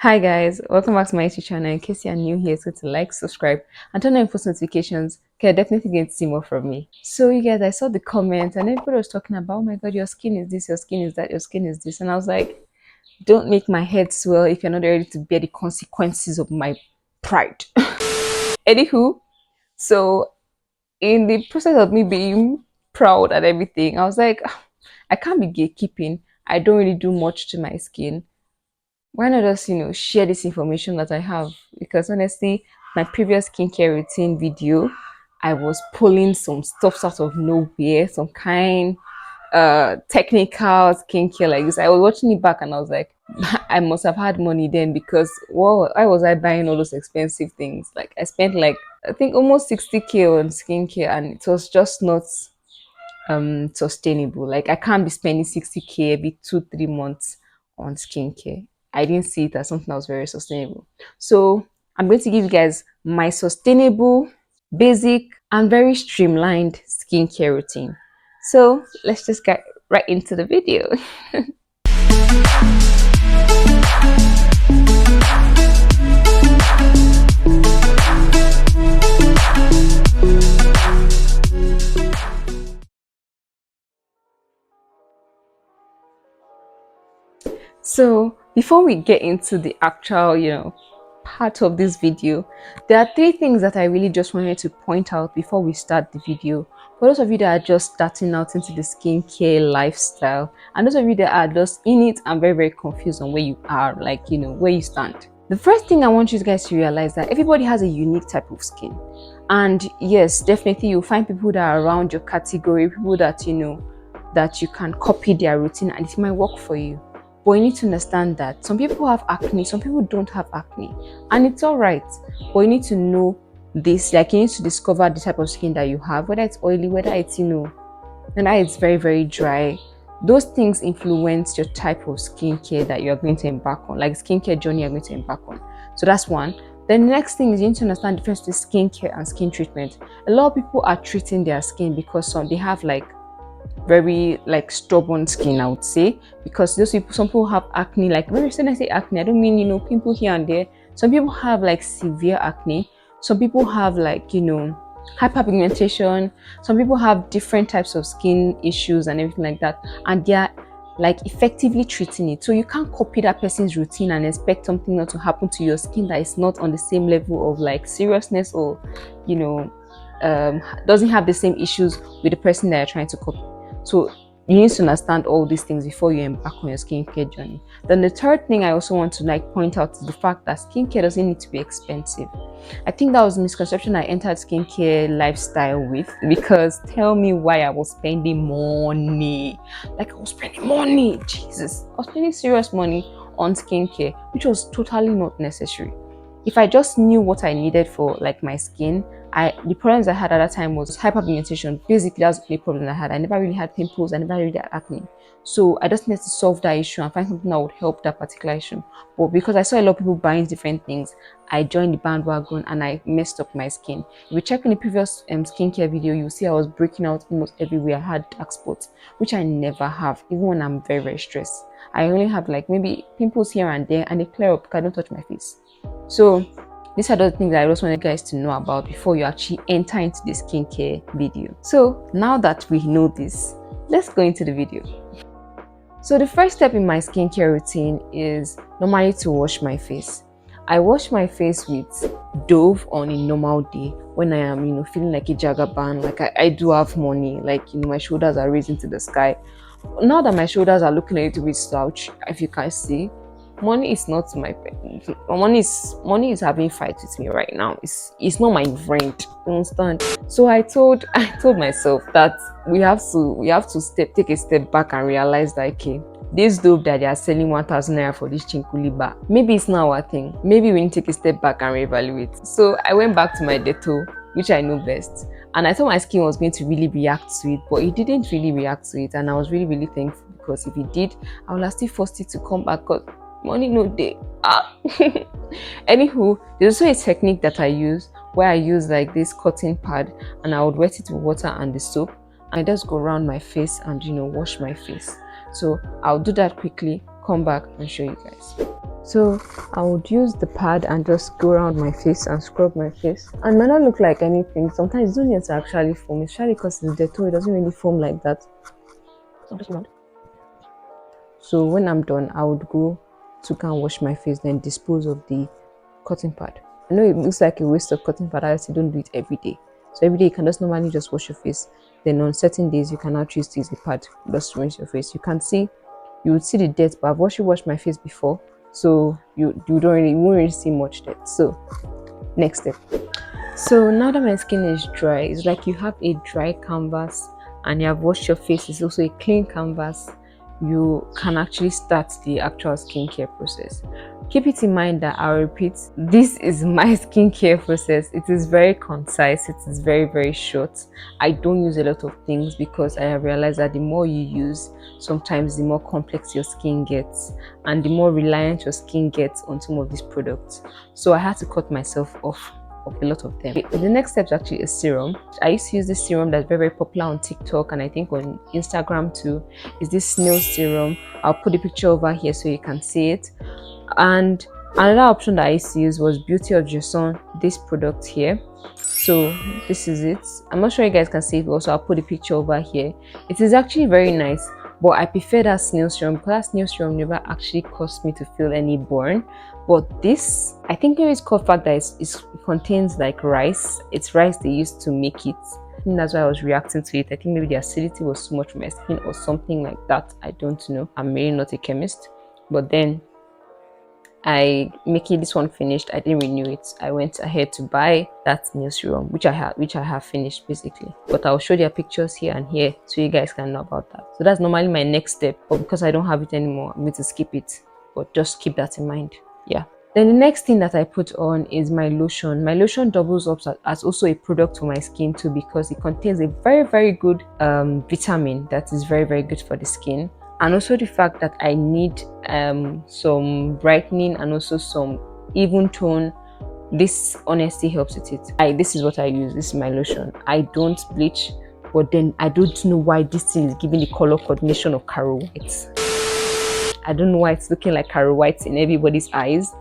Hi guys, welcome back to my YouTube channel. In case you are new here, so to like, subscribe, and turn on post notifications. Okay, definitely get to see more from me. So you guys, I saw the comments and everybody was talking about, oh my god, your skin is this, your skin is that, your skin is this, and I was like, don't make my head swell if you're not ready to bear the consequences of my pride. Anywho, so in the process of me being proud and everything, I was like, I can't be gatekeeping. I don't really do much to my skin. Why not just share this information that I have? Because honestly, my previous skincare routine video, I was pulling some stuff out of nowhere, some kind technical skincare like this. I was watching it back and I was like, I must have had money then, because well, why was I buying all those expensive things? Like I spent like, I think, almost 60k on skincare, and it was just not sustainable. Like I can't be spending 60k every 2-3 months on skincare. I didn't see it as something that was very sustainable. So I'm going to give you guys my sustainable, basic, and very streamlined skincare routine. So let's just get right into the video. So before we get into the actual, part of this video, there are 3 things that I really just wanted to point out before we start the video. For those of you that are just starting out into the skincare lifestyle, and those of you that are just in it and very, very confused on where you are, like, where you stand. The first thing I want you guys to realize that everybody has a unique type of skin. And yes, definitely you'll find people that are around your category, people that, that you can copy their routine and it might work for you. But you need to understand that some people have acne, some people don't have acne, and it's all right. But you need to know this, like you need to discover the type of skin that you have, whether it's oily, whether it's whether it's very, very dry. Those things influence your type of skincare that you're going to embark on, like skincare journey you're going to embark on. So that's one. The next thing is you need to understand the difference between skincare and skin treatment. A lot of people are treating their skin because they have like very stubborn skin, I would say, because some people have acne. Like when I say acne, I don't mean pimple here and there. Some people have like severe acne, some people have like hyperpigmentation, some people have different types of skin issues and everything like that, and they're like effectively treating it. So you can't copy that person's routine and expect something not to happen to your skin that is not on the same level of like seriousness, or doesn't have the same issues with the person that you're trying to copy. So you need to understand all these things before you embark on your skincare journey. Then the third thing I also want to point out is the fact that skincare doesn't need to be expensive. I think that was a misconception I entered skincare lifestyle with, because tell me why I was spending money. Like I was spending money, Jesus. I was spending serious money on skincare, which was totally not necessary. If I just knew what I needed for like my skin, the problems I had at that time was hyperpigmentation. Basically, that's the problem I had. I never really had pimples, I never really had acne. So I just needed to solve that issue and find something that would help that particular issue. But because I saw a lot of people buying different things, I joined the bandwagon and I messed up my skin. If you check in the previous skincare video, you'll see I was breaking out almost everywhere. I had dark spots, which I never have, even when I'm very, very stressed. I only have like maybe pimples here and there, and they clear up because I don't touch my face. So these are the things that I just want you guys to know about before you actually enter into the skincare video. So now that we know this, let's go into the video. So the first step in my skincare routine is normally to wash my face. I wash my face with Dove on a normal day when I am feeling like a jagaban, like I do have money, like my shoulders are raising to the sky. Now that my shoulders are looking a little bit slouch, if you can see, money is not my money is having fight with me right now. It's not my friend, you understand? So I told myself that we have to take a step back and realize that, okay, this dope that they are selling 1,000 naira for this chinkuli bar, maybe it's not our thing. Maybe we need to take a step back and reevaluate. So I went back to my Dettol, which I know best, and I thought my skin was going to really react to it, but it didn't really react to it, and I was really, really thankful, because if it did, I would have still forced it to come back, because money no day. Anywho, there's also a technique that I use where I use like this cotton pad and I would wet it with water and the soap, and I just go around my face and wash my face. So I'll do that quickly, come back and show you guys. So I would use the pad and just go around my face and scrub my face. And it might not look like anything. Sometimes you don't need to actually foam, especially because it's Dettol, it doesn't really foam like that. So when I'm done, I would go to go and wash my face, then dispose of the cotton pad. I know it looks like a waste of cotton pad, I actually don't do it every day. So every day you can just normally just wash your face. Then on certain days you cannot choose to use a pad just to rinse your face. You would see the dirt, but I've actually washed my face before, so you won't really see much dirt. So next step. So now that my skin is dry, it's like you have a dry canvas and you have washed your face. It's also a clean canvas. You can actually start the actual skincare process. Keep it in mind that, I'll repeat, this is my skincare process. It is very concise, it is very, very short. I don't use a lot of things because I have realized that the more you use, sometimes the more complex your skin gets and the more reliant your skin gets on some of these products. So I had to cut myself off of a lot of them. The next step is actually a serum. I used to use this serum that's very, very popular on TikTok and I think on Instagram too. Is this Snail serum. I'll put the picture over here so you can see it. And another option that I used to use was Beauty of Joseon, this product here. So this is it. I'm not sure you guys can see it also. I'll put the picture over here. It is actually very nice, but I prefer that Snail serum because that Snail serum never actually caused me to feel any burn. But this, I think maybe it's called the fact that it contains like rice. It's rice they used to make it. I think that's why I was reacting to it. I think maybe the acidity was too much for my skin or something like that. I don't know. I'm really not a chemist. But then making this one finished, I didn't renew it. I went ahead to buy that new serum, which I have finished basically. But I'll show their pictures here and here so you guys can know about that. So that's normally my next step, but because I don't have it anymore, I'm going to skip it. But just keep that in mind. Yeah. Then the next thing that I put on is my lotion. My lotion doubles up as also a product for my skin too because it contains a very, very good vitamin that is very, very good for the skin. And also the fact that I need some brightening and also some even tone. This honestly helps with it. This is what I use. This is my lotion. I don't bleach, but then I don't know why this thing is giving the color coordination of Caro White. I don't know why it's looking like Caro White in everybody's eyes,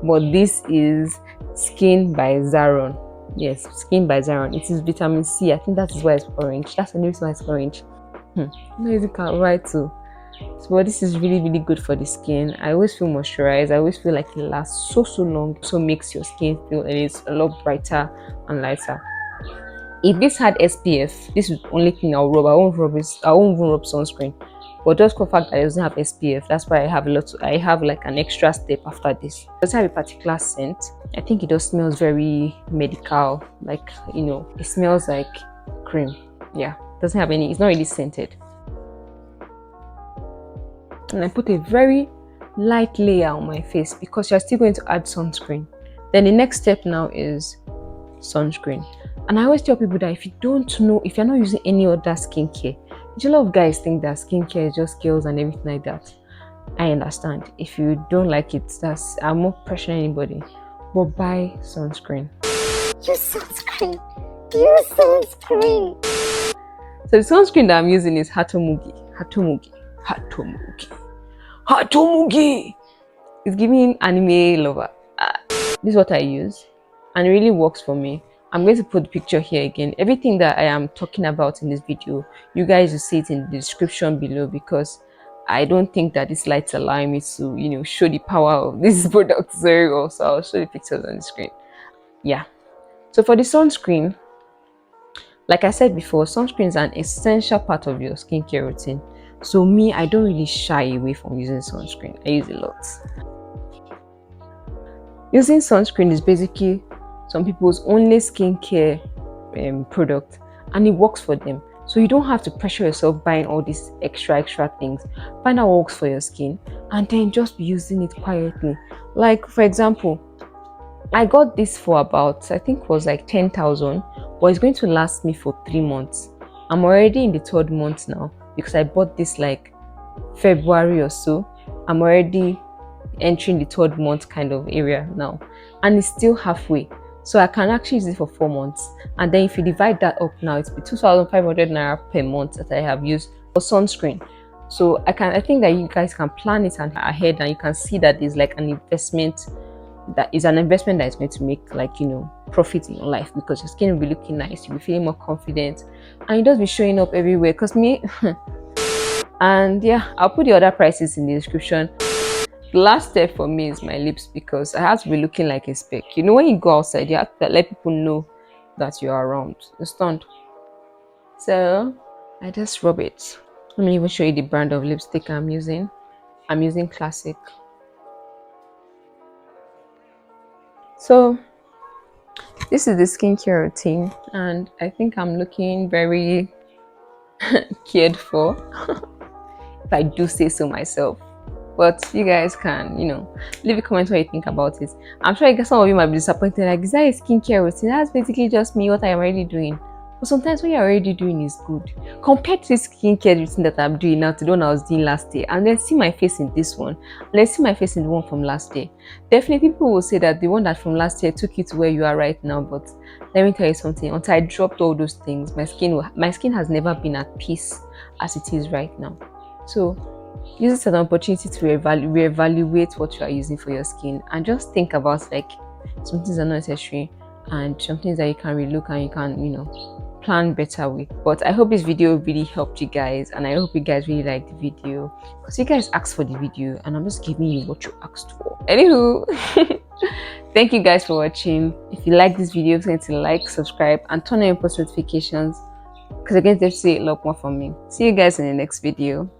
but this is Skin by Zaron. Yes, Skin by Zaron. It is vitamin C. I think that is why it's orange. That's the reason why it's orange. I'm not using Caro White too. So this is really, really good for the skin. I always feel moisturized. I always feel like it lasts so long. So makes your skin feel, and it's a lot brighter and lighter. If this had SPF, this is the only thing I'll rub. I won't even rub sunscreen. But just for the fact that it doesn't have SPF, that's why I have like an extra step after this. It doesn't have a particular scent. I think it just smells very medical, like, you know, it smells like cream. Yeah, it doesn't have any, it's not really scented. And I put a very light layer on my face because you're still going to add sunscreen. Then the next step now is sunscreen. And I always tell people that if you're not using any other skincare, a lot of guys think that skincare is just girls and everything like that. I understand. If you don't like it, I'm not pressuring anybody. But buy sunscreen. Use sunscreen. Use sunscreen. So the sunscreen that I'm using is Hatomugi. It's giving anime lover. This is what I use and it really works for me. I'm going to put the picture here again. Everything that I am talking about in this video, you guys will see it in the description below because I don't think that this light's allowing me to, you know, show the power of this product very well. So I'll show the pictures on the screen. Yeah. So for the sunscreen, like I said before, sunscreen is an essential part of your skincare routine. So me, I don't really shy away from using sunscreen. I use a lot. Using sunscreen is basically some people's only skincare product, and it works for them. So you don't have to pressure yourself buying all these extra things. Find out what works for your skin and then just be using it quietly. Like for example, I got this for about, I think it was like 10,000, but it's going to last me for 3 months. I'm already in the 3rd month now because I bought this like February or so. I'm already entering the 3rd month kind of area now, and it's still halfway. So I can actually use it for 4 months. And then if you divide that up now, it's 2,500 naira per month that I have used for sunscreen. So I think that you guys can plan it ahead, and you can see that there's like an investment that is going to make, like, profit in your life, because your skin will be looking nice, you'll be feeling more confident, and you just be showing up everywhere. Because me and yeah, I'll put the other prices in the description. The last step for me is my lips, because I have to be looking like a speck. When you go outside, you have to let people know that you're around. Understand? So I just rub it. Let me even show you the brand of lipstick I'm using. I'm using Classic. So this is the skincare routine, and I think I'm looking very cared for, if I do say so myself. But you guys can, leave a comment what you think about it. I'm sure some of you might be disappointed, like, is that a skincare routine? That's basically just me, what I'm already doing. But sometimes what you're already doing is good. Compared to this skincare routine that I'm doing now to the one I was doing last year, and then see my face in this one, and then see my face in the one from last year. Definitely people will say that the one that from last year took you to where you are right now. But let me tell you something, until I dropped all those things, my skin has never been at peace as it is right now. So use it as an opportunity to reevaluate what you are using for your skin, and just think about, like, some things are not necessary and some things that you can relook and you can, plan better with. But I hope this video really helped you guys, and I hope you guys really liked the video, because you guys asked for the video and I'm just giving you what you asked for. Anywho, thank you guys for watching. If you like this video, please like, subscribe, and turn on your post notifications, because again, they say a lot more from me. See you guys in the next video.